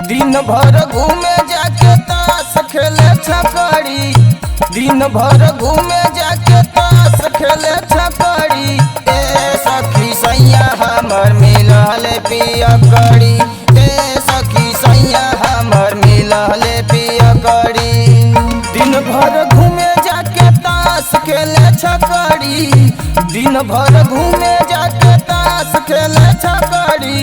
दिन भर घूमे जाके ताश खेले छकड़ी, दिन भर घूमे जाके ताश खेले छकड़ी। ए सखी सैया हमर मिलल पियकड़ी, ए सखी सैया हमर मिलल पियकड़ी। दिन भर घूमे जाके ताश खेले छकड़ी, दिन भर घूमे जाके ताश खेले छकड़ी।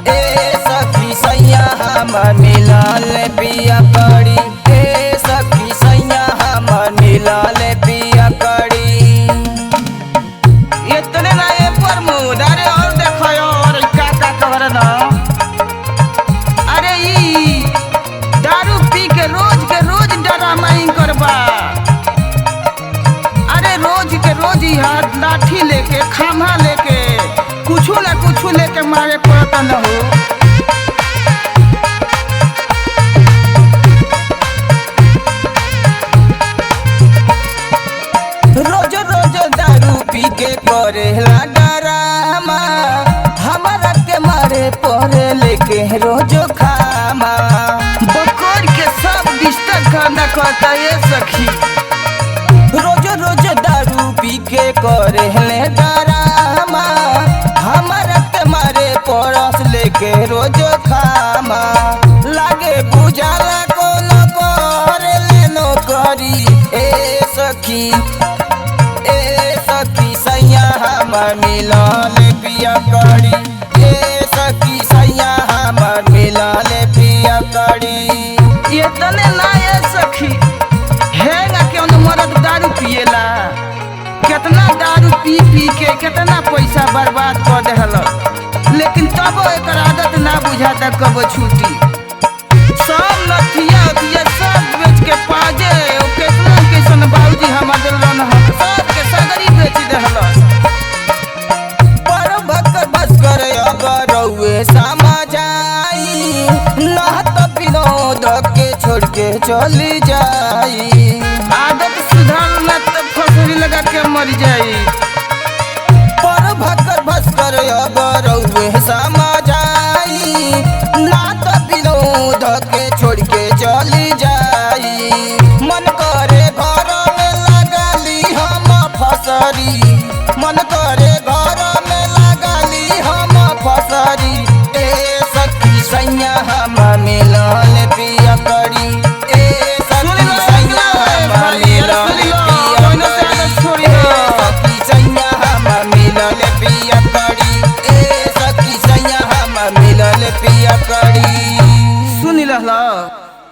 ए सखी सैया हमर मिलल पियकड़ी, ए सखी सैया हमर मिलल पियकड़ी। इतने ना ये प्रमोद, अरे और देखो और का खबर ना। अरे ई दारू पी के रोज ड्रामा करबा। अरे रोज के रोज यहाँ लाठी लेके खामा लेके कुछ ना कुछ लेके मारे पड़ता न हो। रोज रोज दारू पी के करेला डरामा, हमारा के मारे पड़े लेके रोज खामा। बकोर के सब डिस्टर्ब करना कहता ये सखी। रोज रोज दारू पी के करेले डरामा, हमारा के मारे परस लेके रोज खामा। लागे बुझाला कोनो करेले नौकरी। ए सखी सैया हमर मिलल पियकड़ी, ए सखी सैया हमर मिलल पियकड़ी। ये तने ना ये सखी हैगा क्यों न मरद दारू पिएला। कितना दारू पी के कितना पैसा बर्बाद कर देहल, लेकिन तब एकर आदत ना बुझाता कब छूटी। सब नथिया उथिया सब बेच के पाजे कितना कैसन बाबूजी हमर दिलन हम सब के सगरी बेच देहल। पर भक्कर बस कर अब रउए समझाई, नहत विनोद के छोड़ के चली जाई। आदत सुधार ना तो फसरी लगा के मर जाई। पर भक्कर बस कर अब रउए समझाई, नात विनोद के छोड़ के चली जाई। मन करे घर में लगाली हम फसरी, मन करे घर में लगाली हम फसरी। ए सखी सैया हमर मिलल पियकड़ी, ए सखी सैया हमर मिलल पियकड़ी, ए सखी सैया हमर मिलल पियकड़ी, ए सखी सैया हमर मिलल पियकड़ी। सुन लहला।